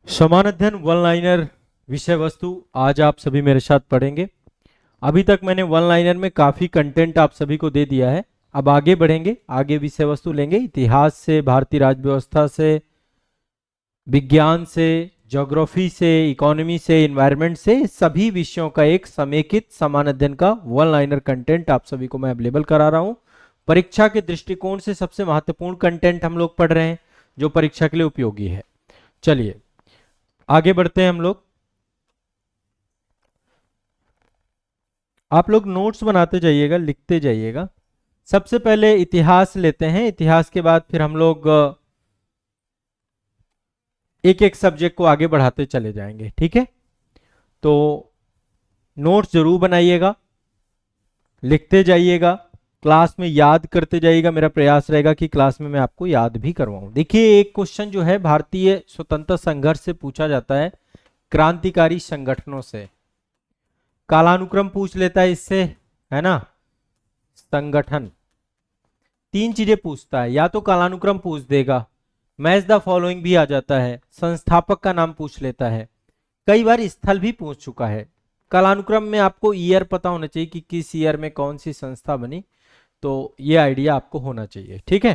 समान अध्ययन one liner विषय वस्तु आज आप सभी मेरे साथ पढ़ेंगे। अभी तक मैंने वन लाइनर में काफ़ी कंटेंट आप सभी को दे दिया है। अब आगे बढ़ेंगे, आगे विषय वस्तु लेंगे इतिहास से, भारतीय राज्य व्यवस्था से, विज्ञान से, ज्योग्राफी से, इकोनॉमी से, इन्वायरमेंट से, सभी विषयों का एक समेकित समान अध्ययन का वन लाइनर कंटेंट आप सभी को मैं अवेलेबल करा रहा हूं। परीक्षा के दृष्टिकोण से सबसे महत्वपूर्ण कंटेंट हम लोग पढ़ रहे हैं जो परीक्षा के लिए उपयोगी है। चलिए आगे बढ़ते हैं हम लोग। आप लोग नोट्स बनाते जाइएगा, लिखते जाइएगा। सबसे पहले इतिहास लेते हैं, इतिहास के बाद फिर हम लोग एक एक सब्जेक्ट को आगे बढ़ाते चले जाएंगे, ठीक है। तो नोट्स जरूर बनाइएगा, लिखते जाइएगा, क्लास में याद करते जाइएगा। मेरा प्रयास रहेगा कि क्लास में मैं आपको याद भी करवाऊं। देखिए एक क्वेश्चन जो है भारतीय स्वतंत्रता संघर्ष से पूछा जाता है, क्रांतिकारी संगठनों से। कालानुक्रम पूछ लेता है इससे, है ना। संगठन तीन चीजें पूछता है, या तो कालानुक्रम पूछ देगा, मैच द फॉलोइंग भी आ जाता है, संस्थापक का नाम पूछ लेता है, कई बार स्थल भी पूछ चुका है। कालानुक्रम में आपको ईयर पता होना चाहिए कि किस ईयर में कौन सी संस्था बनी, तो ये आइडिया आपको होना चाहिए, ठीक है।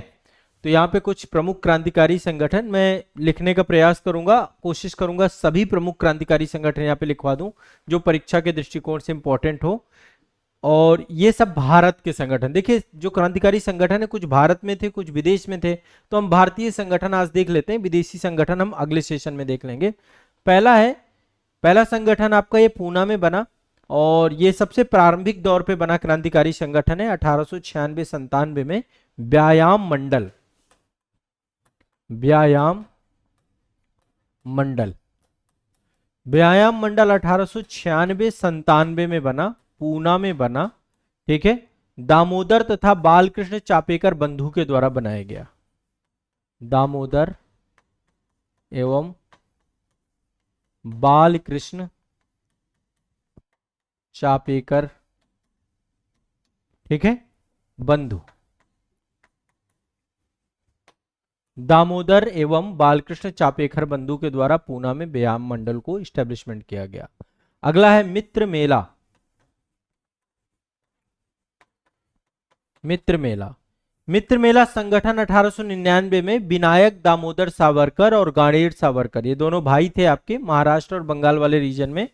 तो यहाँ पे कुछ प्रमुख क्रांतिकारी संगठन मैं लिखने का प्रयास करूंगा, कोशिश करूंगा सभी प्रमुख क्रांतिकारी संगठन यहाँ पे लिखवा दूं जो परीक्षा के दृष्टिकोण से इंपॉर्टेंट हो। और ये सब भारत के संगठन, देखिए जो क्रांतिकारी संगठन है कुछ भारत में थे कुछ विदेश में थे, तो हम भारतीय संगठन आज देख लेते हैं, विदेशी संगठन हम अगले सेशन में देख लेंगे। पहला संगठन आपका ये पूना में बना, और ये सबसे प्रारंभिक दौर पे बना क्रांतिकारी संगठन है 1896-97 में। व्यायाम मंडल, व्यायाम मंडल 1896-97 में बना, पूना में बना, ठीक है। दामोदर तथा बालकृष्ण चापेकर बंधु के द्वारा बनाया गया, दामोदर एवं बालकृष्ण चापेकर, ठीक है, बंधु। दामोदर एवं बालकृष्ण चापेकर बंधु के द्वारा पूना में व्यायाम मंडल को इस्टेब्लिशमेंट किया गया। अगला है मित्र मेला, मित्र मेला। मित्र मेला संगठन 1899 में विनायक दामोदर सावरकर और गाड़ेर सावरकर, ये दोनों भाई थे आपके महाराष्ट्र और बंगाल वाले रीजन में।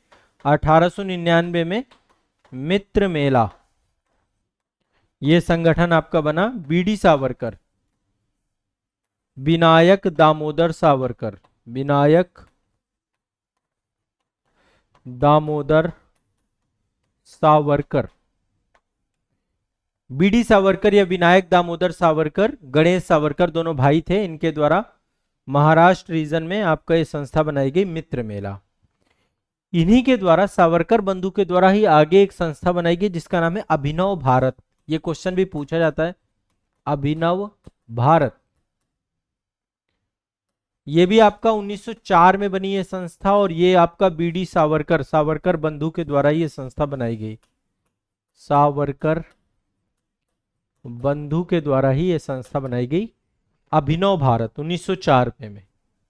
1899 में मित्र मेला ये संगठन आपका बना। बीडी सावरकर, विनायक दामोदर सावरकर, विनायक दामोदर सावरकर, बीडी सावरकर या विनायक दामोदर सावरकर, गणेश सावरकर दोनों भाई थे, इनके द्वारा महाराष्ट्र रीजन में आपका ये संस्था बनाई गई मित्र मेला। इन्हीं के द्वारा, सावरकर बंधु के द्वारा ही आगे एक संस्था बनाई गई जिसका नाम है अभिनव भारत। ये क्वेश्चन भी पूछा जाता है, अभिनव भारत। ये भी आपका 1904 में बनी है संस्था, और ये आपका बीडी सावरकर, सावरकर बंधु के द्वारा ये संस्था बनाई गई, सावरकर बंधु के द्वारा ही ये संस्था बनाई गई, अभिनव भारत 1904 में,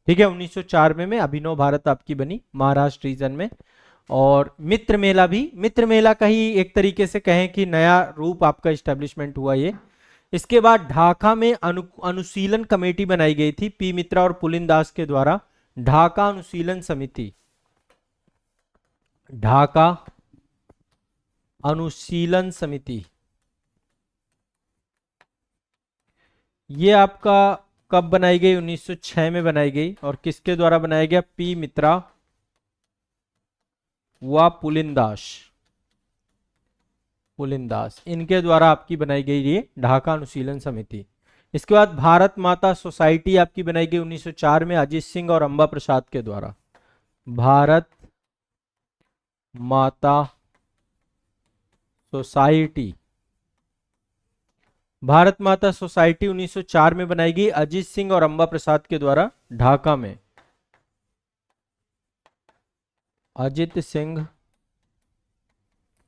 ठीक है। 1904 में अभिनव भारत आपकी बनी महाराष्ट्र रीजन में। और मित्र मेला भी, मित्र मेला का ही एक तरीके से कहें कि नया रूप आपका इस्टेब्लिशमेंट हुआ ये। इसके बाद ढाका में अनुशीलन कमेटी बनाई गई थी पी मित्रा और पुलिन दास के द्वारा, ढाका अनुशीलन समिति, ढाका अनुशीलन समिति। ये आपका कब बनाई गई? 1906 में बनाई गई, और किसके द्वारा बनाया गया? पी मित्रा व पुलिनदास, पुलिनदास, इनके द्वारा आपकी बनाई गई ये ढाका अनुशीलन समिति। इसके बाद भारत माता सोसाइटी आपकी बनाई गई 1904 में अजीत सिंह और अंबा प्रसाद के द्वारा, भारत माता सोसाइटी, भारत माता सोसाइटी 1904 में बनाई गई अजीत सिंह और अंबा प्रसाद के द्वारा, ढाका में अजित सिंह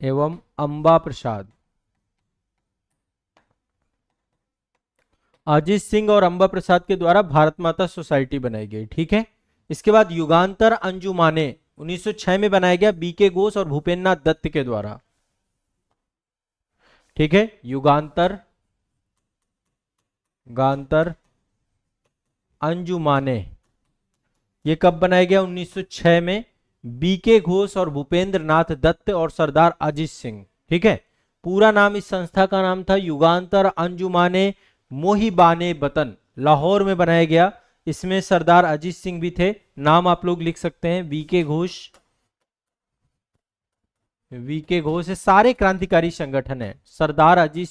एवं अंबा प्रसाद, अजीत सिंह और अंबा प्रसाद के द्वारा भारत माता सोसाइटी बनाई गई, ठीक है। इसके बाद युगांतर अंजुमाने 1906 में बनाया गया बीके घोष और भूपेन्द्र नाथ दत्त के द्वारा। ठीक है, युगांतर गांतर अंजुमाने ये कब बनाया गया? 1906 में बीके घोष और भूपेन्द्र नाथ दत्त और सरदार अजीत सिंह। ठीक है, पूरा नाम इस संस्था का नाम था युगांतर अंजुमाने मोहिबाने वतन, लाहौर में बनाया गया। इसमें सरदार अजीत सिंह भी थे, नाम आप लोग लिख सकते हैं वीके घोष। वीके घोष सारे क्रांतिकारी संगठन है। सरदार अजीत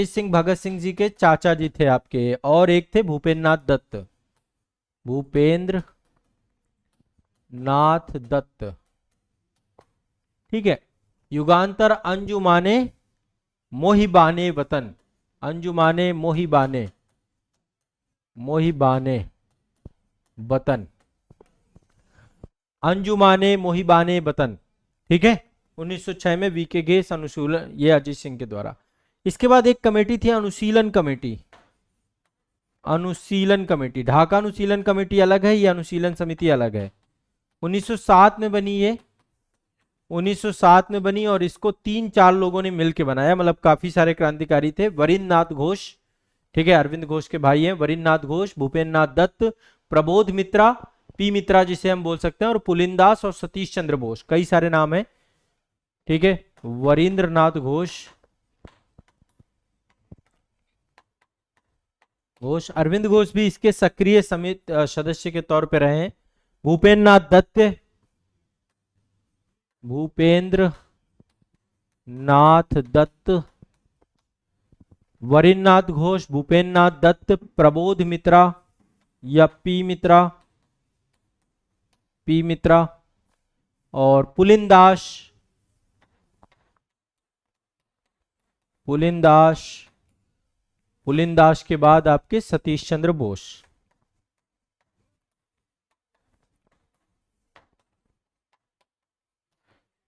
सिंह भगत सिंह जी के चाचा जी थे आपके, और एक थे भूपेन्द्र नाथ दत्त, भूपेन्द्र नाथ दत्त। ठीक है, युगांतर अंजुमाने मोहिबाने वतन, अंजुमाने मोहिबाने वतन, अंजुमाने मोहिबाने वतन। ठीक है, 1906 में वीके घोष अनुशीलन, ये अजीत सिंह के द्वारा। इसके बाद एक कमेटी थी अनुशीलन कमेटी। अनुशीलन कमेटी, ढाका अनुशीलन कमेटी अलग है, ये अनुशीलन समिति अलग है। 1907 में बनी ये, 1907 में बनी, और इसको 3-4 लोगों ने मिलकर बनाया, मतलब काफी सारे क्रांतिकारी थे। वरिंद्र नाथ घोष, ठीक है, अरविंद घोष के भाई हैं, वरिंद्र नाथ घोष, भूपेन्द्र नाथ दत्त, प्रबोध मित्रा, पी मित्रा जिसे हम बोल सकते हैं, और पुलिनदास और सतीश चंद्र बोस, कई सारे नाम है। ठीक है, वरिंद्र नाथ घोष, अरविंद घोष भी इसके सक्रिय समिति सदस्य के तौर पर रहे हैं। भूपेन्द्र नाथ दत्त, भूपेन्द्र नाथ दत्त, वरिंद्र नाथ घोष, भूपेन्द्र नाथ दत्त, प्रबोध मित्रा या पी मित्रा और पुलिनदास के बाद आपके सतीश चंद्र बोस।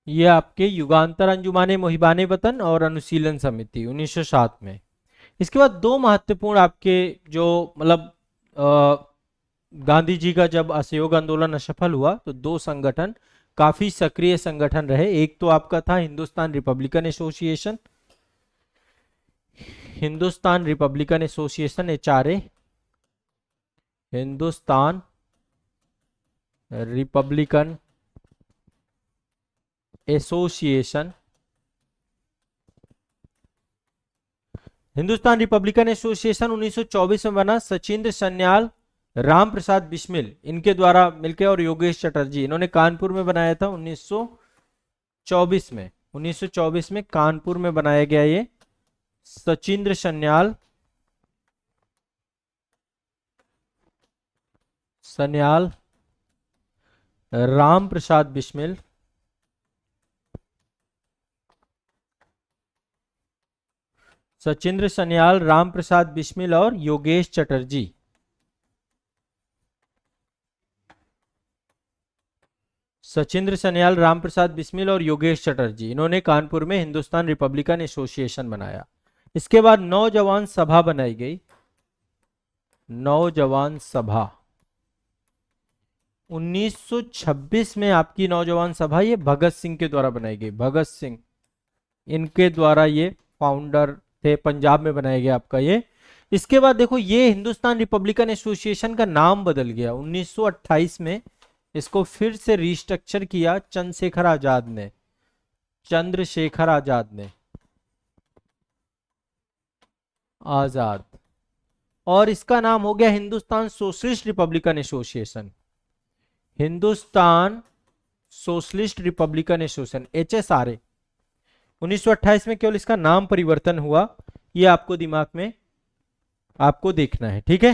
ये आपके युगांतर अंजुमाने मोहिबाने वतन और अनुशीलन समिति 1907 में। इसके बाद दो महत्वपूर्ण आपके जो मतलब गांधी जी का जब असहयोग आंदोलन असफल हुआ तो दो संगठन काफी सक्रिय संगठन रहे। एक तो आपका था Hindustan Republican association, HRA, Hindustan Republican association. Hindustan Republican association 1924 में बना। सचिंद्र सन्याल, राम प्रसाद बिस्मिल इनके द्वारा मिलकर, और योगेश चटर्जी, इन्होंने कानपुर में बनाया था 1924 में। 1924 में कानपुर में बनाया गया ये। सचिंद्र सन्याल, राम प्रसाद बिस्मिल, सचिंद्र सन्याल, राम प्रसाद बिस्मिल और योगेश चटर्जी। सचिंद्र सन्याल, राम प्रसाद बिस्मिल और योगेश चटर्जी, इन्होंने कानपुर में हिंदुस्तान रिपब्लिकन एसोसिएशन बनाया। इसके बाद नौजवान सभा बनाई गई। नौजवान सभा 1926 में आपकी नौजवान सभा ये भगत सिंह के द्वारा बनाई गई। भगत सिंह इनके द्वारा ये फाउंडर थे, पंजाब में बनाया गया आपका ये। इसके बाद देखो ये हिंदुस्तान रिपब्लिकन एसोसिएशन का नाम बदल गया 1928 में। इसको फिर से रिस्ट्रक्चर किया चंद्रशेखर आजाद, और इसका नाम हो गया Hindustan socialist Republican association. Hindustan socialist Republican association, HSRA। 1928 में केवल इसका नाम परिवर्तन हुआ, ये आपको दिमाग में आपको देखना है। ठीक है,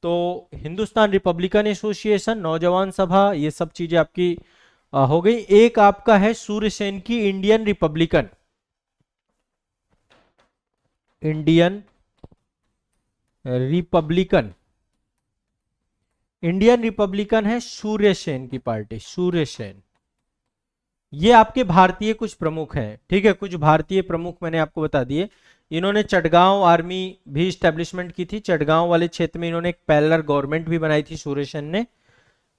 तो हिंदुस्तान रिपब्लिकन एसोसिएशन, नौजवान सभा, ये सब चीजें आपकी हो गई। एक आपका है सूर्यसेन की इंडियन रिपब्लिकन है सूर्यसेन की पार्टी, सूर्यसेन। ये आपके भारतीय कुछ प्रमुख हैं। ठीक है, कुछ भारतीय प्रमुख मैंने आपको बता दिए। इन्होंने चटगांव आर्मी भी स्टैब्लिशमेंट की थी। चटगांव वाले क्षेत्र में इन्होंने एक पैरेलल गवर्नमेंट भी बनाई थी सूर्य सेन ने।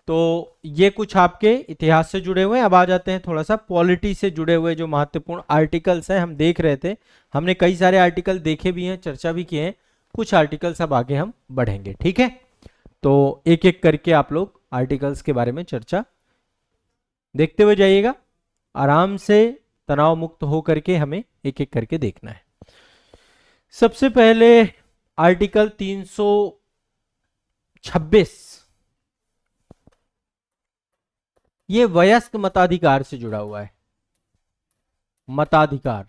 तो ये कुछ आपके इतिहास से जुड़े हुए हैं। अब आ जाते हैं थोड़ा सा पॉलिटी से जुड़े हुए जो महत्वपूर्ण आर्टिकल्स हैं। हम देख रहे थे, हमने कई सारे आर्टिकल देखे भी हैं, चर्चा भी किए हैं। कुछ आर्टिकल्स अब आगे हम बढ़ेंगे, ठीक है। तो एक एक करके आप लोग आर्टिकल्स के बारे में चर्चा देखते हुए जाइएगा। आराम से तनाव मुक्त होकर के हमें एक एक करके देखना है। सबसे पहले आर्टिकल 326, ये वयस्क मताधिकार से जुड़ा हुआ है। मताधिकार,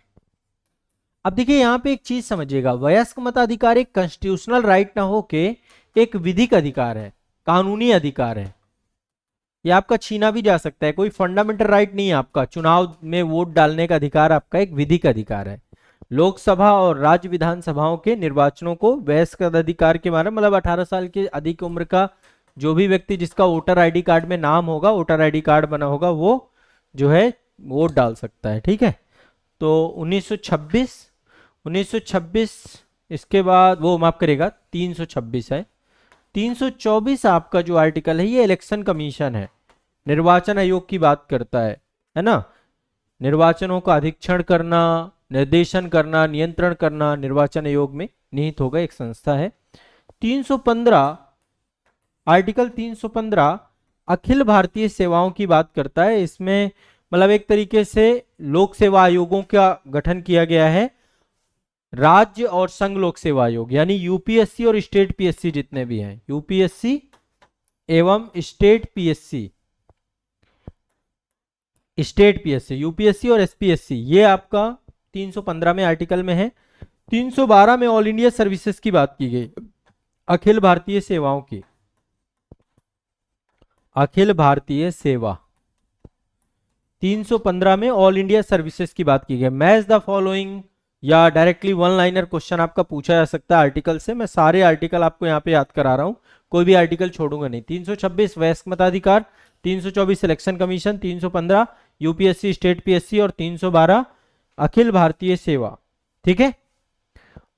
अब देखिए यहां पे एक चीज समझिएगा, वयस्क मताधिकार एक कॉन्स्टिट्यूशनल राइट ना हो के एक विधिक अधिकार है, कानूनी अधिकार है। ये आपका छीना भी जा सकता है, कोई फंडामेंटल राइट नहीं है आपका। चुनाव में वोट डालने का अधिकार आपका एक विधिक अधिकार है। लोकसभा और राज्य विधानसभाओं के निर्वाचनों को वयस्क अधिकार के मारे, मतलब 18 साल के अधिक उम्र का जो भी व्यक्ति जिसका वोटर आईडी कार्ड में नाम होगा, वोटर आईडी कार्ड बना होगा, वो जो है वोट डाल सकता है, ठीक है। तो 1926 इसके बाद वो माफ करेगा 326 है। 324 आपका जो आर्टिकल है ये इलेक्शन कमीशन है, निर्वाचन आयोग की बात करता है ना। निर्वाचनों का अधीक्षण करना, निर्देशन करना, नियंत्रण करना निर्वाचन आयोग में निहित होगा, एक संस्था है। 315 आर्टिकल 315 अखिल भारतीय सेवाओं की बात करता है। इसमें मतलब एक तरीके से लोक सेवा आयोगों का गठन किया गया है। राज्य और संघ लोक सेवा आयोग यानी यूपीएससी और स्टेट पीएससी जितने भी हैं, यूपीएससी एवं state PSC, state PSC, UPSC और एसपीएससी, ये आपका 315 में आर्टिकल में है। 312 में ऑल इंडिया सर्विसेज की बात की गई, अखिल भारतीय सेवाओं की, अखिल भारतीय सेवा। 315 में ऑल इंडिया सर्विसेज की बात की गई। मैच द फॉलोइंग या डायरेक्टली वन लाइनर क्वेश्चन आपका पूछा जा सकता है आर्टिकल से। मैं सारे आर्टिकल आपको यहाँ पे याद करा रहा हूँ, कोई भी आर्टिकल छोड़ूंगा नहीं। 326 वयस्क मताधिकार, 324 election commission, 315 UPSC state PSC और 312 अखिल भारतीय सेवा, ठीक है।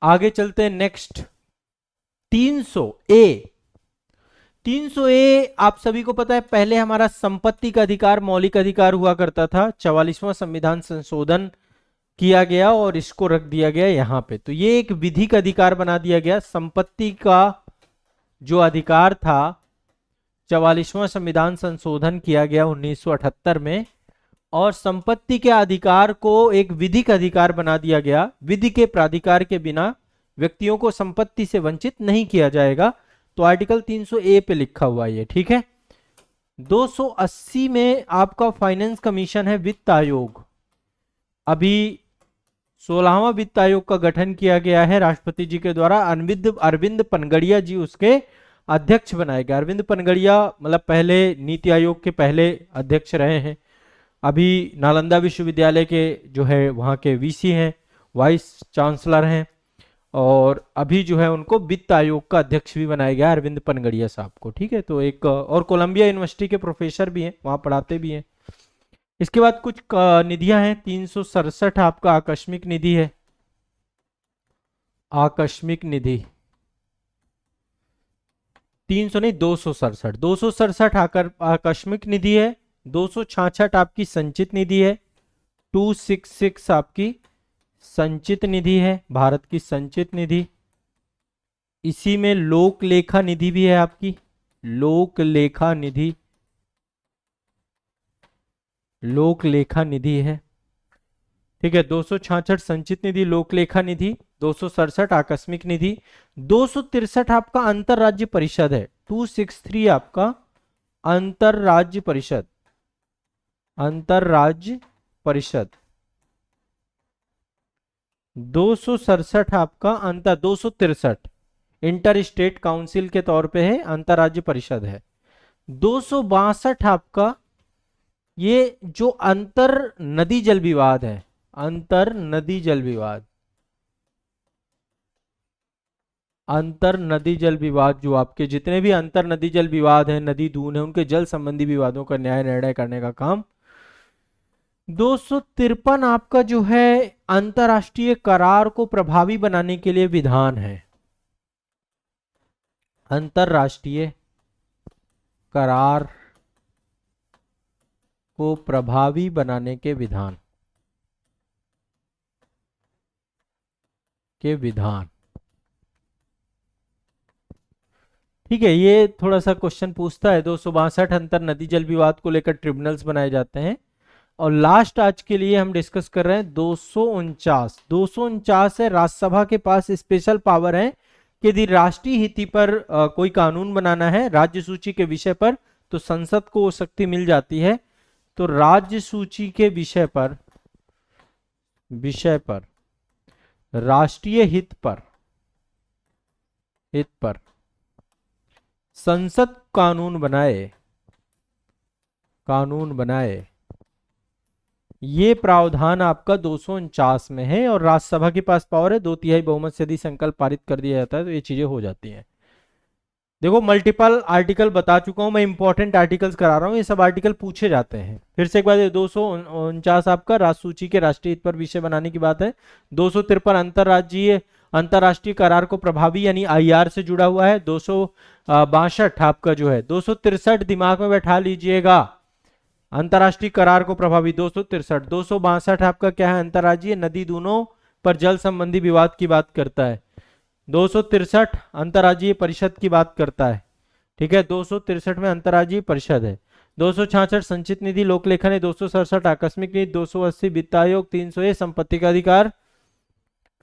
आगे चलते हैं नेक्स्ट 300A। 300A आप सभी को पता है पहले हमारा संपत्ति का अधिकार मौलिक अधिकार हुआ करता था। 44वां संविधान संशोधन किया गया और इसको रख दिया गया यहाँ पे, तो ये एक विधिक अधिकार बना दिया गया। संपत्ति का जो अधिकार था 44वां संविधान संशोधन किया गया 1978 में, और संपत्ति के अधिकार को एक विधिक अधिकार बना दिया गया। विधि के प्राधिकार के बिना व्यक्तियों को संपत्ति से वंचित नहीं किया जाएगा। तो आर्टिकल 300A पे लिखा हुआ है, ठीक है। 280 में आपका फाइनेंस कमीशन है, वित्त आयोग। अभी 16वां वित्त आयोग का गठन किया गया है राष्ट्रपति जी के द्वारा। अरविंद पनगड़िया जी उसके अध्यक्ष बनाए गए। अरविंद पनगड़िया मतलब पहले नीति आयोग के पहले अध्यक्ष रहे हैं। अभी नालंदा विश्वविद्यालय के जो है वहाँ के वीसी हैं, वाइस चांसलर हैं, और अभी जो है उनको वित्त आयोग का अध्यक्ष भी बनाया गया अरविंद पनगड़िया साहब को, ठीक है। तो एक और कोलंबिया यूनिवर्सिटी के प्रोफेसर भी हैं, वहाँ पढ़ाते भी हैं। इसके बाद कुछ निधियां हैं। 367 आपका आकस्मिक निधि है, आकस्मिक निधि। 300 नहीं 267, 267 आकस्मिक निधि है। 266 आपकी संचित निधि है। 266 आपकी संचित निधि है, भारत की संचित निधि। इसी में लोक लेखा निधि भी है आपकी, लोक लेखा निधि, लोक लेखा निधि है, ठीक है। 266 संचित निधि, लोक लेखा निधि, 267 आकस्मिक निधि। 263 आपका अंतरराज्य परिषद है। 263 आपका अंतरराज्य परिषद, अंतरराज्य परिषद। 267 आपका 263 इंटर स्टेट काउंसिल के तौर पे है, अंतरराज्य परिषद है। 262 आपका ये जो अंतर नदी जल विवाद है, अंतर नदी जल विवाद, अंतर नदी जल विवाद, जो आपके जितने भी अंतर नदी जल विवाद हैं, नदी दून है, उनके जल संबंधी विवादों का न्याय निर्णय करने का काम 253 आपका जो है अंतरराष्ट्रीय करार को प्रभावी बनाने के लिए विधान है। अंतरराष्ट्रीय करार को प्रभावी बनाने के विधान ठीक है। ये थोड़ा सा क्वेश्चन पूछता है। 262 अंतर नदी जल विवाद को लेकर ट्रिब्यूनल्स बनाए जाते हैं। और लास्ट आज के लिए हम डिस्कस कर रहे हैं 249 है, राज्यसभा के पास स्पेशल पावर है कि यदि राष्ट्रीय हित पर कोई कानून बनाना है राज्य सूची के विषय पर तो संसद को वो शक्ति मिल जाती है। तो राज्य सूची के विषय पर राष्ट्रीय हित पर संसद कानून बनाए ये प्रावधान आपका 249 में है। और राज्यसभा के पास पावर है 2/3 बहुमत से यदि संकल्प पारित कर दिया जाता है तो ये चीजें हो जाती हैं। देखो मल्टीपल आर्टिकल बता चुका हूं मैं, इंपॉर्टेंट आर्टिकल्स करा रहा हूं, ये सब आर्टिकल पूछे जाते हैं। फिर से एक बार 249 आपका राज्य सूची के राष्ट्रीय हित पर विषय बनाने की बात है। 253 अंतरराष्ट्रीय करार को प्रभावी यानी आईआर से जुड़ा हुआ है। 262 आपका जो है 263 दिमाग में बैठा लीजिएगा, अंतरराष्ट्रीय करार को प्रभावी 263। 262 आपका क्या है, अंतरराज्यीय नदी दूनों पर जल संबंधी विवाद की बात करता है। 263 अंतरराज्यीय परिषद की बात करता है। ठीक है, 263 में अंतरराज्यीय परिषद है। 266 संचित निधि लोक लेखन है। 267 आकस्मिक नीति। 280 वित्त आयोग। 300 संपत्ति का अधिकार।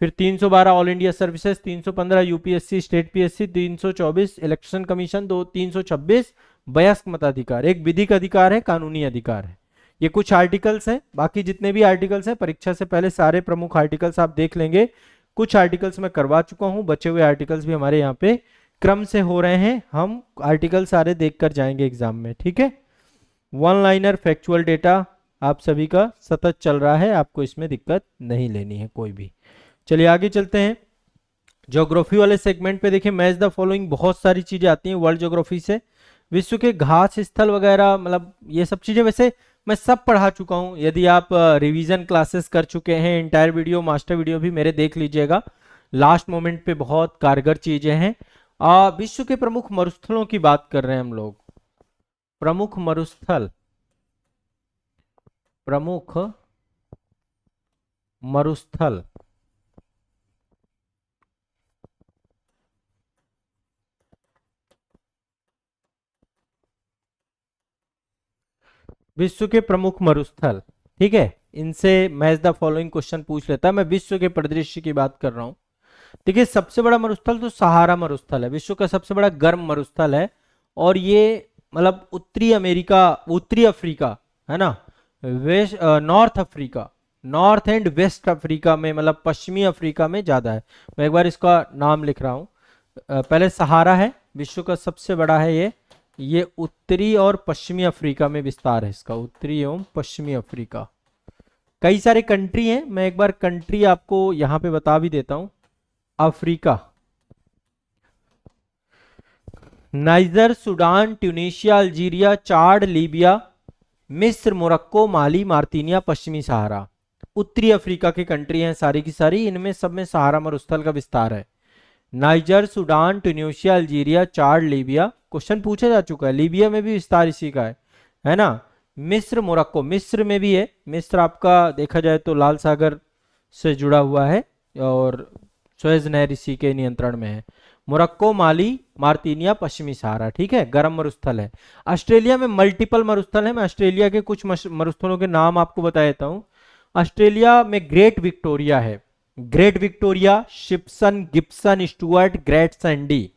फिर 312 all India services. 315 UPSC state PSC. 324 election commission. 326 वयस्क मताधिकार। एक विधिक अधिकार है, कानूनी अधिकार है। ये कुछ आर्टिकल्स हैं, बाकी जितने भी आर्टिकल्स हैं परीक्षा से पहले सारे प्रमुख आर्टिकल्स आप देख लेंगे। कुछ आर्टिकल्स मैं करवा चुका हूं, बचे हुए आर्टिकल्स भी हमारे यहाँ पे क्रम से हो रहे हैं। हम आर्टिकल सारे देखकर जाएंगे एग्जाम में। ठीक है, वन लाइनर फैक्चुअल डेटा आप सभी का सतत चल रहा है, आपको इसमें दिक्कत नहीं लेनी है कोई भी। चलिए आगे चलते हैं। ज्योग्राफी वाले सेगमेंट पे देखिए, मैच द फॉलोइंग, बहुत सारी चीजें आती हैं वर्ल्ड ज्योग्राफी से। विश्व के घास स्थल वगैरह, मतलब ये सब चीजें वैसे मैं सब पढ़ा चुका हूं। यदि आप रिवीजन क्लासेस कर चुके हैं, इंटायर वीडियो मास्टर वीडियो भी मेरे देख लीजिएगा, लास्ट मोमेंट पे बहुत कारगर चीजें हैं। विश्व के प्रमुख मरुस्थलों की बात कर रहे हैं हम लोग। प्रमुख मरुस्थल विश्व के प्रमुख मरुस्थल। ठीक है, इनसे मैच द फॉलोइंग क्वेश्चन पूछ लेता है। मैं विश्व के परिदृश्य की बात कर रहा हूं। देखिए सबसे बड़ा मरुस्थल तो सहारा मरुस्थल है, विश्व का सबसे बड़ा गर्म मरुस्थल है। और ये मतलब उत्तरी अफ्रीका है ना, west north and west Africa में, मतलब पश्चिमी अफ्रीका में ज्यादा है। मैं एक बार इसका नाम लिख रहा हूं। पहले सहारा है, विश्व का सबसे बड़ा है ये उत्तरी और पश्चिमी अफ्रीका में विस्तार है इसका, उत्तरी एवं पश्चिमी अफ्रीका। कई सारे कंट्री हैं, मैं एक बार कंट्री आपको यहां पे बता भी देता हूं। Africa, Niger, Sudan, Tunisia, Algeria, Chad, Libya, मिस्र, मोरक्को, माली, मार्तिनिया, पश्चिमी सहारा। उत्तरी अफ्रीका की कंट्री हैं सारी की सारी, इनमें सब में सहारा मरुस्थल का विस्तार है। Niger, Sudan, Tunisia, Algeria, Chad, Libya. Question पूछा जा चुका है, लीबिया में भी विस्तार इसी का है ना। मिस्र, मोरक्को, मिस्र में भी है। मिस्र आपका देखा जाए तो लाल सागर से जुड़ा हुआ है और सुएज नहर इसी के नियंत्रण में है। मोरक्को, माली, मार्तिनिया, पश्चिमी सहारा। ठीक है, गर्म मरुस्थल है। ऑस्ट्रेलिया में मल्टीपल मरुस्थल है। मैं ऑस्ट्रेलिया के कुछ मरुस्थलों के नाम आपको बता देता हूं। ऑस्ट्रेलिया में ग्रेट विक्टोरिया है, Great Victoria, Simpson, Gibson, Stuart, Great Sandy,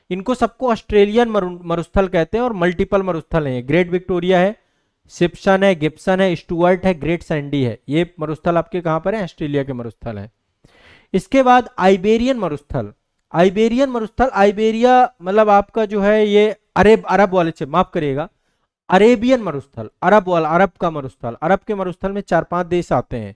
इनको सबको ऑस्ट्रेलियन मरुस्थल कहते हैं और मल्टीपल मरुस्थल है। ग्रेट विक्टोरिया है, शिप्सन है, गिब्सन है, स्टुअर्ट है, ग्रेट सैंडी है। ये मरुस्थल आपके कहां पर है, ऑस्ट्रेलिया के मरुस्थल है। इसके बाद आइबेरियन मरुस्थल। आइबेरिया मतलब आपका जो है ये अरब वाले से, माफ करिएगा, अरेबियन मरुस्थल, अरब का मरुस्थल। अरब के मरुस्थल में 4-5 देश आते हैं,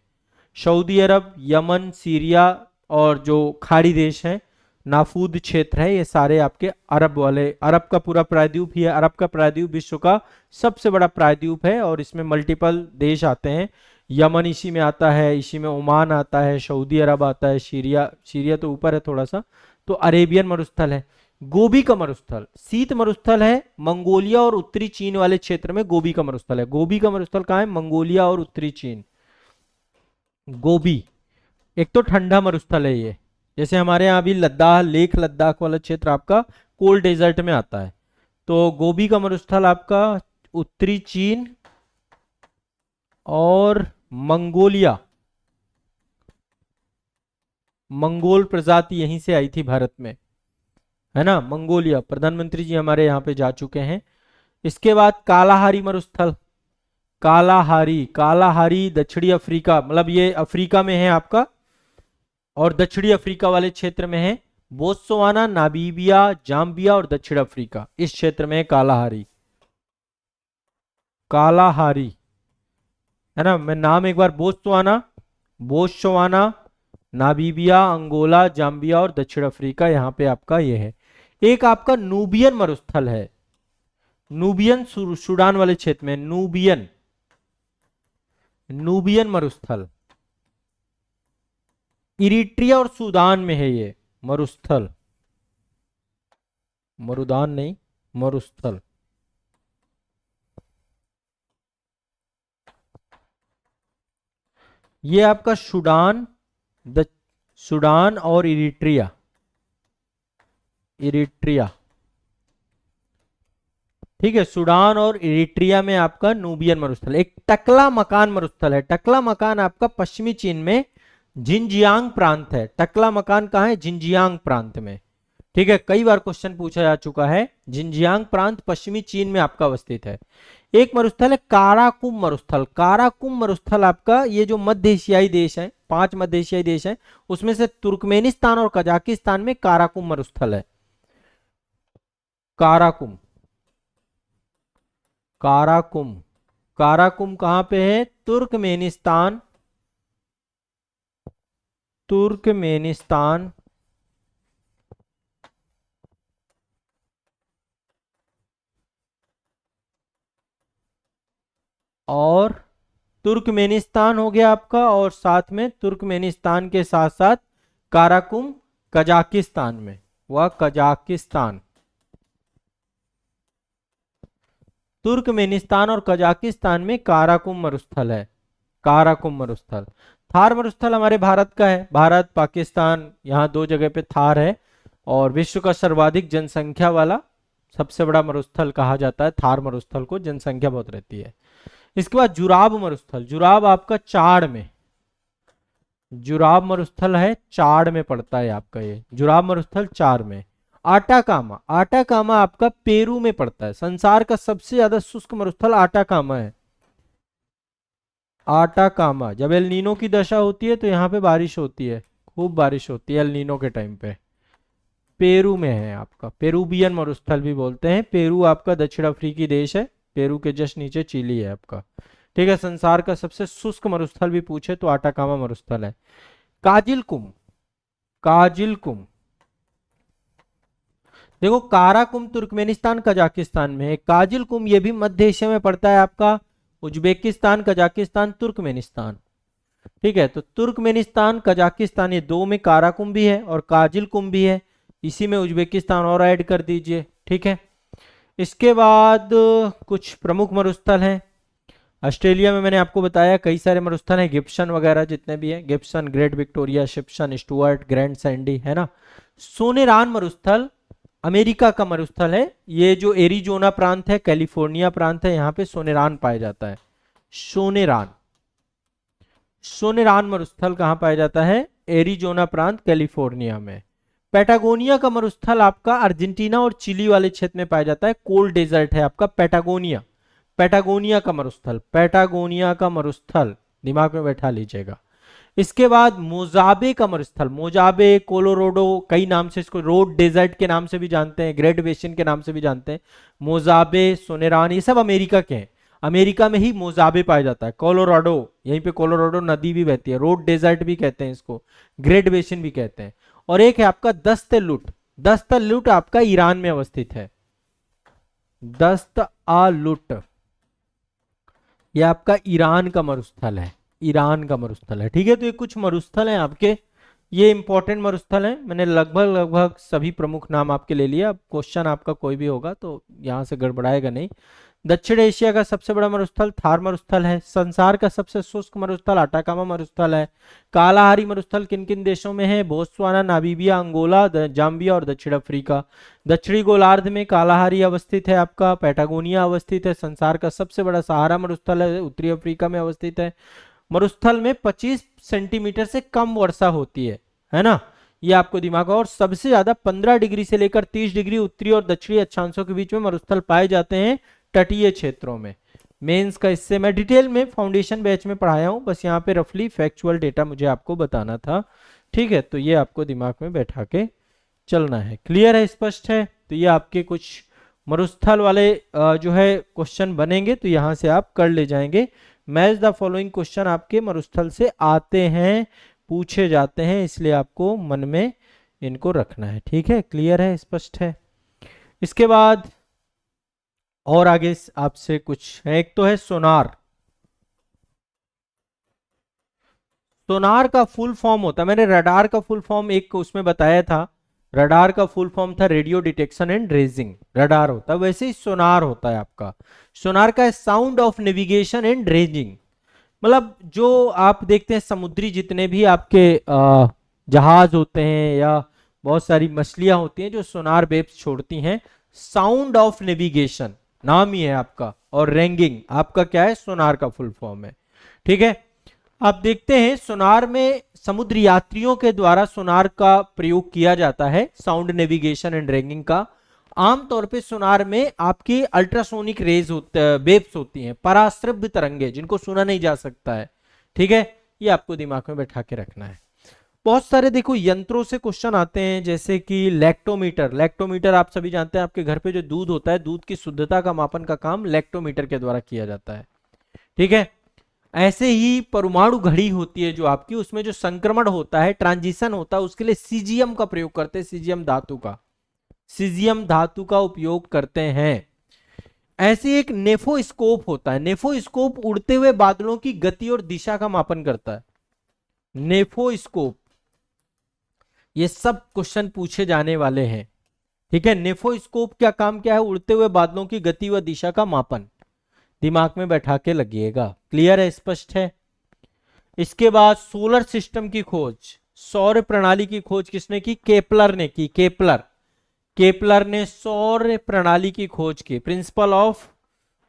सऊदी अरब, यमन, सीरिया और जो खाड़ी देश हैं, नाफूद क्षेत्र है, ये सारे आपके अरब वाले। अरब का पूरा प्रायद्वीप ही है। अरब का प्रायद्वीप विश्व का सबसे बड़ा प्रायद्वीप है और इसमें मल्टीपल देश आते हैं। यमन इसी में आता है, इसी में ओमान आता है, सऊदी अरब आता है, सीरिया, सीरिया तो ऊपर है थोड़ा सा, तो अरेबियन मरुस्थल है। गोबी का मरुस्थल शीत मरुस्थल है, मंगोलिया और उत्तरी चीन वाले क्षेत्र में गोबी का मरुस्थल है। गोबी का मरुस्थल कहाँ है? मंगोलिया और उत्तरी चीन। गोबी एक तो ठंडा मरुस्थल है ये, जैसे हमारे यहाँ अभी लद्दाख, लेह लद्दाख वाला क्षेत्र आपका कोल्ड डेजर्ट में आता है। तो गोबी का मरुस्थल आपका उत्तरी चीन और मंगोलिया, मंगोल प्रजाति यहीं से आई थी भारत में, है ना। मंगोलिया, प्रधानमंत्री जी हमारे यहाँ पे जा चुके हैं। इसके बाद कालाहारी मरुस्थल, कालाहारी, कालाहारी दक्षिणी अफ्रीका, मतलब ये अफ्रीका में है आपका, और दक्षिणी अफ्रीका वाले क्षेत्र में है। बोत्सवाना, नामीबिया, जाम्बिया और दक्षिण अफ्रीका, इस क्षेत्र में है कालाहारी। कालाहारी, है ना। मैं नाम एक बार, Botswana, Botswana, Namibia, Angola, Zambia और दक्षिण अफ्रीका, यहाँ पे आपका ये है। एक आपका नूबियन मरुस्थल है, नूबियन सूडान वाले क्षेत्र में, नूबियन, नूबियन मरुस्थल इरिट्रिया और सूडान में है ये मरुस्थल, मरुदान नहीं, मरुस्थल। ये आपका सूडान, सूडान और इरिट्रिया, इरिट्रिया, ठीक है। सूडान और इरिट्रिया में आपका नूबियन मरुस्थल। एक टकला मकान मरुस्थल है, टकला मकान आपका पश्चिमी चीन में जिनजियांग प्रांत है। टकला मकान कहाँ है? जिनजियांग प्रांत में, ठीक है। कई बार क्वेश्चन पूछा जा चुका है। जिनजियांग प्रांत पश्चिमी चीन में आपका अवस्थित है। एक मरुस्थल है काराकुम मरुस्थल। काराकुम मरुस्थल आपका, ये जो मध्य एशियाई देश है, 5 मध्य एशियाई देश हैं, उसमें से तुर्कमेनिस्तान और कजाकिस्तान में काराकुम मरुस्थल है। काराकुम, काराकुम, काराकुम कहां पे है? तुर्कमेनिस्तान, तुर्कमेनिस्तान और तुर्कमेनिस्तान हो गया आपका, और साथ में तुर्कमेनिस्तान के साथ साथ काराकुम कजाकिस्तान में, वह कजाकिस्तान, तुर्कमेनिस्तान और कजाकिस्तान में काराकुम मरुस्थल है, काराकुम मरुस्थल। थार मरुस्थल हमारे भारत का है, भारत पाकिस्तान, यहाँ 2 जगह पे थार है, और विश्व का सर्वाधिक जनसंख्या वाला सबसे बड़ा मरुस्थल कहा जाता है थार मरुस्थल को, जनसंख्या बहुत रहती है। इसके बाद जुराब मरुस्थल, जुराब आपका चाड़ में, जुराब मरुस्थल है चाड़ में पड़ता है आपका ये जुराब मरुस्थल, चाड़ में। आटाकामा, आटाकामा आपका पेरू में पड़ता है। संसार का सबसे ज्यादा शुष्क मरुस्थल आटाकामा है। आटाकामा, जब एल नीनो की दशा होती है तो यहाँ पे बारिश होती है, खूब बारिश होती है एल नीनो के टाइम पे। पेरू में है आपका, पेरूबियन मरुस्थल भी बोलते हैं। पेरू आपका दक्षिण अफ्रीकी देश है, पेरू के जस्ट नीचे चिली है आपका, ठीक है। संसार का सबसे शुष्क मरुस्थल भी पूछे तो आटाकामा मरुस्थल है। काजिलकुम, काजिलकुम, देखो काराकुम तुर्कमेनिस्तान कजाकिस्तान में है, काजिलकुम ये भी मध्य एशिया में पड़ता है आपका, उज्बेकिस्तान, कजाकिस्तान, तुर्कमेनिस्तान, ठीक है। तो तुर्कमेनिस्तान, कजाकिस्तान, ये 2 में काराकुम भी है और काजिलकुम भी है, इसी में उज्बेकिस्तान और ऐड कर दीजिए, ठीक है। इसके बाद कुछ प्रमुख मरुस्थल हैं। ऑस्ट्रेलिया में मैंने आपको बताया कई सारे मरुस्थल हैं, गिब्सन वगैरह जितने भी हैं, Gibson, Great Victoria, Simpson, Stuart, Grand Sandy, है ना। सोनेरान मरुस्थल अमेरिका का मरुस्थल है, ये जो एरिजोना प्रांत है, कैलिफोर्निया प्रांत है, यहाँ पे सोनेरान पाया जाता है। सोनेरान, सोनेरान मरुस्थल कहाँ पाया जाता है? एरिजोना प्रांत, कैलिफोर्निया में। पैटागोनिया का मरुस्थल आपका अर्जेंटीना और चिली वाले क्षेत्र में पाया जाता है, कोल्ड डेजर्ट है आपका पैटागोनिया, पैटागोनिया का मरुस्थल, पैटागोनिया का मरुस्थल दिमाग में बैठा लीजिएगा। इसके बाद मोजाबे का मरुस्थल, मोजाबे, कोलोराडो, कई नाम से इसको रोड डेजर्ट के नाम से भी जानते हैं, ग्रेट बेसिन के नाम से भी जानते हैं। मोजाबे, सोनेरान, ये सब अमेरिका के हैं, अमेरिका में ही मोजाबे पाया जाता है। कोलोराडो, यहीं पे कोलोराडो नदी भी बहती है, रोड डेजर्ट भी कहते हैं इसको, ग्रेट बेसिन भी कहते हैं। और एक है आपका दस्त लुट, दस्त लुट आपका ईरान में अवस्थित है, दस्त आलुट, यह आपका ईरान का मरुस्थल है, ईरान का मरुस्थल है। ठीक है, तो ये कुछ मरुस्थल हैं आपके, ये इंपॉर्टेंट मरुस्थल हैं। मैंने लगभग सभी प्रमुख नाम आपके ले लिया। अब क्वेश्चन आपका कोई भी होगा तो यहाँ से गड़बड़ाएगा नहीं। दक्षिण एशिया का सबसे बड़ा मरुस्थल थार मरुस्थल है। संसार का सबसे शुष्क मरुस्थल अटाकामा मरुस्थल है। कालाहारी मरुस्थल किन किन देशों में है? बोत्सवाना, नामीबिया, अंगोला, जाम्बिया और दक्षिण अफ्रीका। दक्षिणी गोलार्ध में कालाहारी अवस्थित है आपका, पैटागोनिया अवस्थित है। संसार का सबसे बड़ा सहारा मरुस्थल है, उत्तरी अफ्रीका में अवस्थित है। मरुस्थल में 25 सेंटीमीटर से कम वर्षा होती है ना, ये आपको दिमाग। और सबसे ज्यादा 15 डिग्री से लेकर 30 डिग्री उत्तरी और दक्षिणी अक्षांशों के बीच में मरुस्थल पाए जाते हैं तटीय क्षेत्रों में। मेंस का इससे मैं डिटेल में फाउंडेशन बैच में पढ़ाया हूं, बस यहाँ पे रफली फैक्चुअल डेटा मुझे आपको बताना था। ठीक है, तो ये आपको दिमाग में बैठा के चलना है। क्लियर है, स्पष्ट है? तो ये आपके कुछ मरुस्थल वाले जो है क्वेश्चन बनेंगे, तो यहाँ से आप कर ले जाएंगे। मैच द फॉलोइंग क्वेश्चन आपके मरुस्थल से आते हैं, पूछे जाते हैं, इसलिए आपको मन में इनको रखना है। ठीक है, क्लियर है, स्पष्ट है? इसके बाद और आगे आपसे कुछ है। एक तो है सोनार। सोनार का फुल फॉर्म होता है, मैंने रडार का फुल फॉर्म एक उसमें बताया था। रडार का फुल फॉर्म था radio detection and raising, radar होता है। वैसे ही सोनार होता है आपका। सोनार का sound of navigation and raising, मतलब जो आप देखते हैं समुद्री जितने भी आपके जहाज होते हैं या बहुत सारी मछलियां होती हैं जो सोनार वेव्स छोड़ती हैं, साउंड ऑफ नेविगेशन नाम ही है आपका, और रेंगिंग आपका क्या है? सोनार का फुल फॉर्म है। ठीक है, आप देखते हैं सोनार में समुद्र यात्रियों के द्वारा सोनार का प्रयोग किया जाता है, साउंड नेविगेशन एंड रेंगिंग का। आमतौर पे सोनार में आपकी अल्ट्रासोनिक रेज वेव्स होती हैं, पराश्रव्य तरंगे, जिनको सुना नहीं जा सकता है। ठीक है, ये आपको दिमाग में बैठा के रखना है। बहुत सारे देखो यंत्रों से क्वेश्चन आते हैं, जैसे कि लैक्टोमीटर। लैक्टोमीटर आप सभी जानते हैं, आपके घर पे जो दूध होता है, दूध की शुद्धता का मापन का काम लैक्टोमीटर के द्वारा किया जाता है। ठीक है, ऐसे ही परमाणु घड़ी होती है जो आपकी, उसमें जो संक्रमण होता है, ट्रांजिशन होता है, उसके लिए सीजियम का प्रयोग करते हैं, सीजियम धातु का, सीजियम धातु का उपयोग करते हैं। ऐसे एक नेफोस्कोप होता है। नेफोस्कोप उड़ते हुए बादलों की गति और दिशा का मापन करता है, नेफोस्कोप। ये सब क्वेश्चन पूछे जाने वाले हैं। ठीक है, नेफोस्कोप क्या काम क्या है? उड़ते हुए बादलों की गति व दिशा का मापन, दिमाग में बैठा के लगिएगा। क्लियर है, स्पष्ट है? इसके बाद सोलर सिस्टम की खोज, सौर प्रणाली की खोज किसने की? केपलर ने की। केपलर ने सौर प्रणाली की खोज की। प्रिंसिपल ऑफ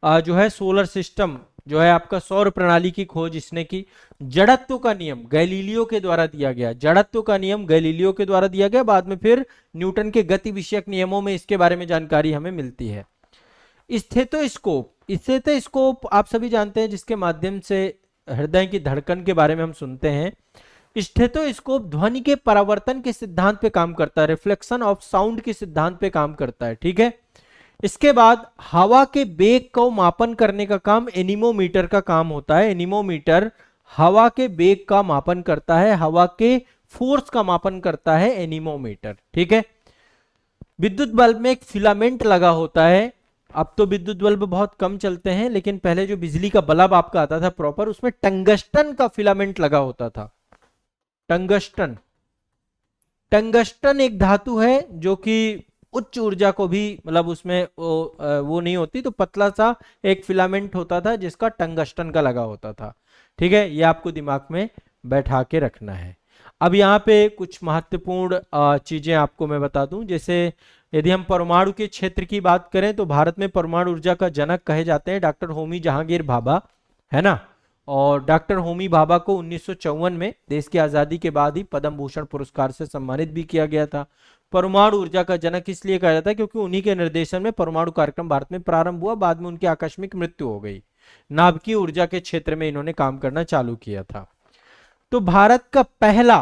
जो है सोलर सिस्टम, जो है आपका सौर प्रणाली की खोज इसने की। जड़त्व का नियम गैलीलियो के द्वारा दिया गया। जड़त्व का नियम गैलीलियो के द्वारा दिया गया, बाद में फिर न्यूटन के गति विषयक नियमों में इसके बारे में जानकारी हमें मिलती है। स्टेथोस्कोप, स्टेथोस्कोप आप सभी जानते हैं, जिसके माध्यम से हृदय की धड़कन के बारे में हम सुनते हैं। स्टेथोस्कोप ध्वनि के परावर्तन के सिद्धांत पे काम करता है, रिफ्लेक्शन ऑफ साउंड के सिद्धांत पे काम करता है। ठीक है, इसके बाद हवा के वेग को मापन करने का काम एनीमोमीटर का काम होता है। एनीमोमीटर हवा के वेग का मापन करता है, हवा के फोर्स का मापन करता है एनीमोमीटर। ठीक है, विद्युत बल्ब में एक फिलामेंट लगा होता है। अब तो विद्युत बल्ब बहुत कम चलते हैं, लेकिन पहले जो बिजली का बल्ब आपका आता था प्रॉपर, उसमें टंगस्टन का फिलामेंट लगा होता था। टंगस्टन, टंगस्टन एक धातु है जो कि उच्च ऊर्जा को भी, मतलब उसमें वो नहीं होती, तो पतला सा एक फिलामेंट होता था जिसका टंगस्टन का लगा होता था। ठीक है, ये आपको दिमाग में बैठा के रखना है। अब यहाँ पे कुछ महत्वपूर्ण चीजें आपको मैं बता दूं, जैसे यदि हम परमाणु के क्षेत्र की बात करें तो भारत में परमाणु ऊर्जा का जनक कहे जाते हैं डॉक्टर होमी जहांगीर भाभा, है ना। और डॉक्टर होमी भाभा को 1954 में देश की आजादी के बाद ही पद्म भूषण पुरस्कार से सम्मानित भी किया गया था। परमाणु ऊर्जा का जनक इसलिए कहा जाता है क्योंकि उन्हीं के निर्देशन में परमाणु कार्यक्रम भारत में प्रारंभ हुआ, बाद में उनकी आकस्मिक मृत्यु हो गई। नाभिकीय ऊर्जा के क्षेत्र में इन्होंने काम करना चालू किया था। तो भारत का पहला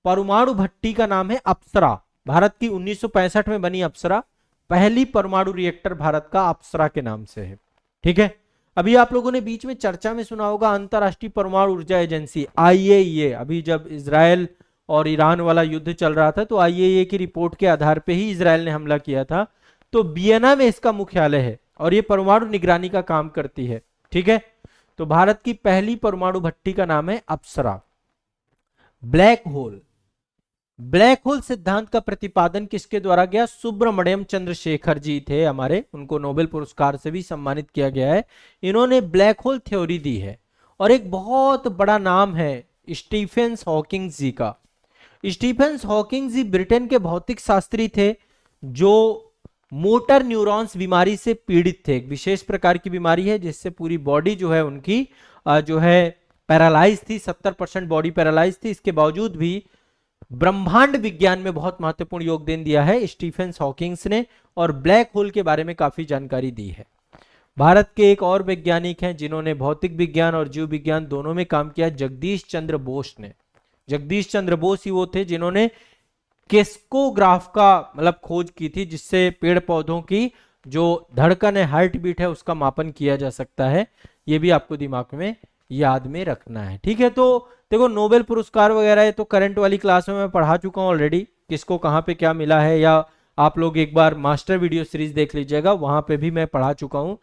परमाणु भट्टी का नाम है अप्सरा। भारत की 1965 में बनी अप्सरा, पहली परमाणु रिएक्टर भारत का अप्सरा के नाम से है। ठीक है, अभी आप लोगों ने बीच में चर्चा में सुना होगा अंतरराष्ट्रीय परमाणु ऊर्जा एजेंसी IAEA। अभी जब इजराइल और ईरान वाला युद्ध चल रहा था तो IAEA की रिपोर्ट के आधार पे ही इजराइल ने हमला किया था। तो वियना में इसका मुख्यालय है और ये परमाणु निगरानी का काम करती है। ठीक है, तो भारत की पहली परमाणु भट्टी का नाम है अप्सरा। ब्लैक होल, ब्लैक होल सिद्धांत का प्रतिपादन किसके द्वारा गया? सुब्रमण्यम चंद्रशेखर जी थे हमारे, उनको नोबेल पुरस्कार से भी सम्मानित किया गया है। इन्होंने ब्लैक होल थ्योरी दी है। और एक बहुत बड़ा नाम है स्टीफन हॉकिंग जी का। स्टीफन हॉकिंग जी ब्रिटेन के भौतिक शास्त्री थे जो मोटर न्यूरॉन्स बीमारी से पीड़ित थे। एक विशेष प्रकार की बीमारी है जिससे पूरी बॉडी जो है उनकी जो है पैरालाइज थी, 70% बॉडी पैरालाइज थी। इसके बावजूद भी ब्रह्मांड विज्ञान में बहुत महत्वपूर्ण योगदान दिया है स्टीफन हॉकिंग्स ने, और ब्लैक होल के बारे में काफी जानकारी दी है। भारत के एक और वैज्ञानिक हैं जिन्होंने भौतिक विज्ञान और जीव विज्ञान दोनों में काम किया, जगदीश चंद्र बोस ने। जगदीश चंद्र बोस ही वो थे जिन्होंने किस्कोग्राफ का मतलब खोज की थी, जिससे पेड़ पौधों की जो धड़कन है, हार्ट बीट है, उसका मापन किया जा सकता है। ये भी आपको दिमाग में याद में रखना है, ठीक है। तो देखो नोबेल पुरस्कार वगैरह है तो करंट वाली क्लास में मैं पढ़ा चुका हूं ऑलरेडी, किसको कहां पे क्या मिला है, या आप लोग एक बार मास्टर वीडियो सीरीज देख लीजिएगा, वहां पे भी मैं पढ़ा चुका हूं।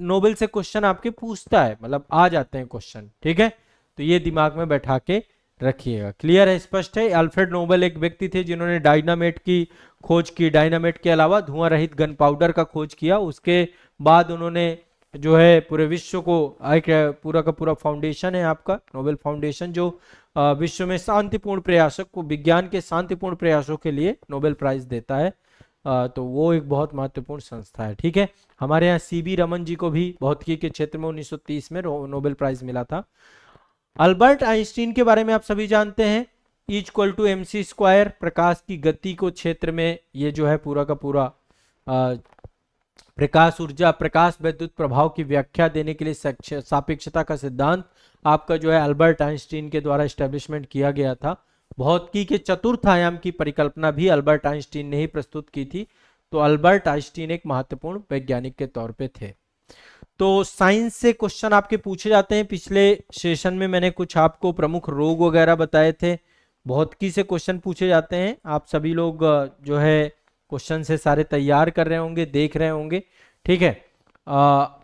नोबेल से क्वेश्चन आपके पूछता है, मतलब आ जाते हैं क्वेश्चन, ठीक है। तो ये दिमाग में बैठा के रखिएगा। क्लियर है, स्पष्ट है। अल्फ्रेड नोबेल एक व्यक्ति थे जिन्होंने डायनामाइट की खोज की। डायनामाइट के अलावा धुआं रहित गन पाउडर का खोज किया। उसके बाद उन्होंने जो है पूरे विश्व को, एक पूरा का पूरा फाउंडेशन है आपका नोबेल फाउंडेशन, जो विश्व में शांतिपूर्ण प्रयासों को, विज्ञान के शांतिपूर्ण प्रयासों के लिए नोबेल प्राइज देता है। तो वो एक बहुत महत्वपूर्ण संस्था है, ठीक है। हमारे यहाँ सीबी रमन जी को भी भौतिकी के क्षेत्र में 1930 में नोबेल प्राइज मिला था। अल्बर्ट आइंस्टीन के बारे में आप सभी जानते हैं, E=mc²। प्रकाश की गति को क्षेत्र में ये जो है पूरा का पूरा प्रकाश ऊर्जा, प्रकाश विद्युत प्रभाव की व्याख्या देने के लिए सापेक्षता का सिद्धांत आपका जो है अल्बर्ट आइंस्टीन के द्वारा एस्टेब्लिशमेंट किया गया था। भौतिकी के चतुर्थ आयाम की परिकल्पना भी अल्बर्ट आइंस्टीन ने ही प्रस्तुत की थी। तो अल्बर्ट आइंस्टीन एक महत्वपूर्ण वैज्ञानिक के तौर पे थे। तो साइंस से क्वेश्चन आपके पूछे जाते हैं। पिछले सेशन में मैंने कुछ आपको प्रमुख रोग वगैरह बताए थे। भौतिकी से क्वेश्चन पूछे जाते हैं। आप सभी लोग जो है क्वेश्चन से सारे तैयार कर रहे होंगे, देख रहे होंगे, ठीक है।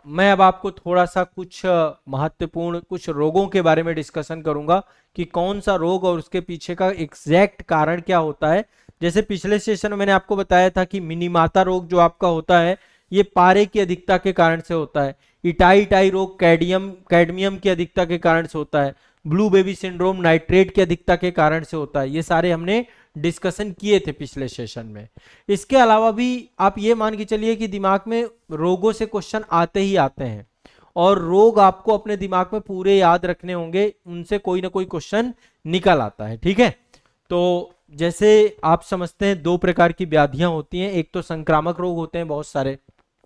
मैं अब आपको थोड़ा सा कुछ महत्वपूर्ण कुछ रोगों के बारे में डिस्कशन करूंगा कि कौन सा रोग और उसके पीछे का एग्जैक्ट कारण क्या होता है। जैसे पिछले सेशन में मैंने आपको बताया था कि मिनीमाता रोग जो आपका होता है ये पारे की अधिकता के कारण से होता है। इटाई रोग कैडमियम की अधिकता के कारण से होता है। ब्लू बेबी सिंड्रोम नाइट्रेट की अधिकता के कारण से होता है। ये सारे हमने डिस्कशन किए थे पिछले सेशन में। इसके अलावा भी आप ये मान के चलिए कि दिमाग में रोगों से क्वेश्चन आते ही आते हैं, और रोग आपको अपने दिमाग में पूरे याद रखने होंगे, उनसे कोई ना कोई क्वेश्चन निकल आता है, ठीक है। तो जैसे आप समझते हैं दो प्रकार की व्याधियां होती हैं। एक तो संक्रामक रोग होते हैं बहुत सारे,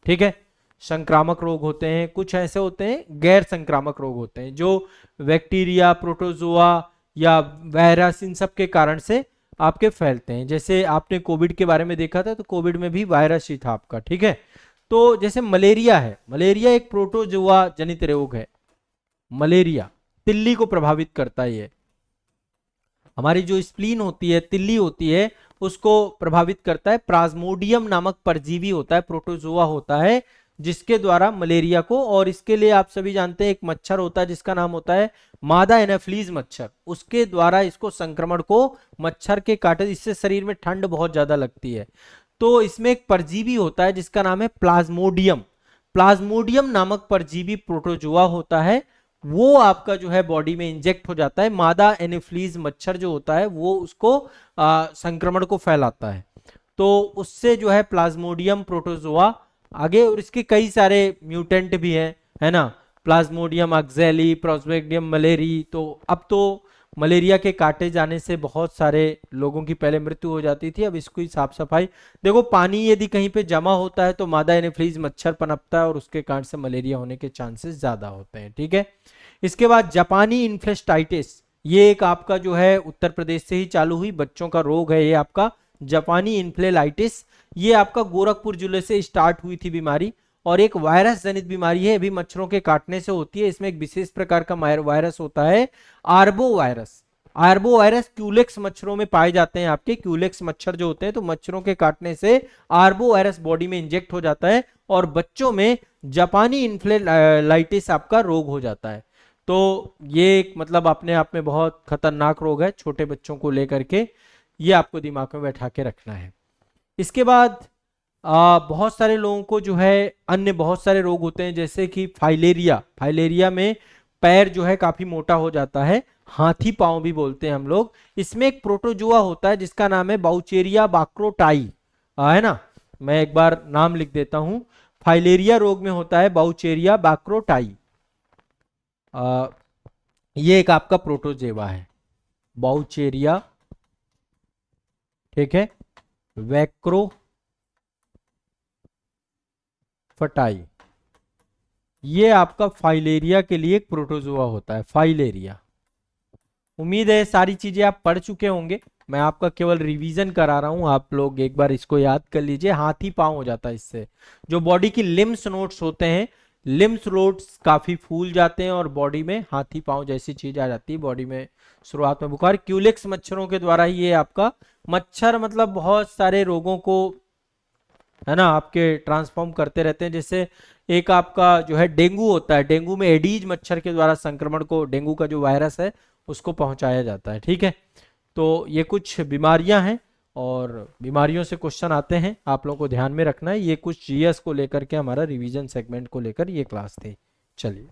ठीक है, संक्रामक रोग होते हैं। कुछ ऐसे होते हैं गैर संक्रामक रोग होते हैं जो बैक्टीरिया, प्रोटोजोआ या वायरस इन सब के कारण से आपके फैलते हैं। जैसे आपने कोविड के बारे में देखा था, तो कोविड में भी वायरस ही था आपका, ठीक है। तो जैसे मलेरिया है, मलेरिया एक प्रोटोजोआ जनित रोग है। मलेरिया तिल्ली को प्रभावित करता है। ये हमारी जो स्प्लीन होती है, तिल्ली होती है, उसको प्रभावित करता है। प्लाज्मोडियम नामक परजीवी होता है, प्रोटोजोआ होता है, जिसके द्वारा मलेरिया को, और इसके लिए आप सभी जानते हैं एक मच्छर होता है जिसका नाम होता है मादा एनाफिलीज मच्छर, उसके द्वारा इसको संक्रमण को मच्छर के काटे, इससे शरीर में ठंड बहुत ज्यादा लगती है। तो इसमें एक परजीवी होता है जिसका नाम है प्लाज्मोडियम। प्लाज्मोडियम नामक परजीवी प्रोटोजोआ होता है, वो आपका जो है बॉडी में इंजेक्ट हो जाता है। मादा एनाफिलीज मच्छर जो होता है वो उसको संक्रमण को फैलाता है। तो उससे जो है प्लाज्मोडियम प्रोटोजोआ आगे, और इसके कई सारे म्यूटेंट भी हैं, है ना, प्लाज्मोडियम अक्जेली, प्रोस्पेडियम मलेरी। तो अब तो मलेरिया के काटे जाने से बहुत सारे लोगों की पहले मृत्यु हो जाती थी, अब इसकी साफ सफाई। देखो पानी यदि कहीं पे जमा होता है तो मादा एनाफिलीज मच्छर पनपता है और उसके कारण से मलेरिया होने के चांसेस ज्यादा होते हैं, ठीक है। इसके बाद जापानी इन्फ्लूएंजाइटिस, ये एक आपका जो है उत्तर प्रदेश से ही चालू हुई बच्चों का रोग है। ये आपका जापानी इन्फ्लूएंजाइटिस, ये आपका गोरखपुर जिले से स्टार्ट हुई थी बीमारी, और एक वायरस जनित बीमारी है, अभी मच्छरों के काटने से होती है। इसमें एक विशेष प्रकार का वायरस होता है arbo virus. Arbo virus Culex मच्छरों में पाए जाते हैं। आपके क्यूलेक्स मच्छर जो होते हैं, तो मच्छरों के काटने से आर्बो वायरस बॉडी में इंजेक्ट हो जाता है और बच्चों में जापानी इन्फ्लुएंजाइटिस आपका रोग हो जाता है। तो ये एक मतलब अपने आप में बहुत खतरनाक रोग है छोटे बच्चों को लेकर के, ये आपको दिमाग में बैठा के रखना है। इसके बाद बहुत सारे लोगों को जो है अन्य बहुत सारे रोग होते हैं, जैसे कि फाइलेरिया। फाइलेरिया में पैर जो है काफी मोटा हो जाता है, हाथी पांव भी बोलते हैं हम लोग। इसमें एक प्रोटोजुआ होता है जिसका नाम है बाउचेरिया बाक्रोटाई, है ना। मैं एक बार नाम लिख देता हूं। फाइलेरिया रोग में होता है बाउचेरिया बाक्रोटाई। ये एक आपका प्रोटोजेवा है, बाउचेरिया, ठीक है, वैक्रो फटाई। ये आपका फाइलेरिया के लिए एक प्रोटोजुआ होता है, फाइलेरिया। उम्मीद है सारी चीजें आप पढ़ चुके होंगे, मैं आपका केवल रिवीजन करा रहा हूं, आप लोग एक बार इसको याद कर लीजिए। हाथी पांव हो जाता है इससे, जो बॉडी की लिम्स नोड्स होते हैं, लिम्स नोड्स काफी फूल जाते हैं और बॉडी में हाथी पांव जैसी चीज आ जाती है बॉडी में। शुरुआत में बुखार, क्यूलेक्स मच्छरों के द्वारा ही ये आपका मच्छर मतलब बहुत सारे रोगों को, है ना, आपके ट्रांसफॉर्म करते रहते हैं। जैसे एक आपका जो है डेंगू होता है, डेंगू में एडीज मच्छर के द्वारा संक्रमण को, डेंगू का जो वायरस है उसको पहुंचाया जाता है, ठीक है। तो ये कुछ बीमारियां हैं और बीमारियों से क्वेश्चन आते हैं, आप लोगों को ध्यान में रखना है। ये कुछ जीएस को लेकर के हमारा रिवीजन सेगमेंट को लेकर ये क्लास थी। चलिए।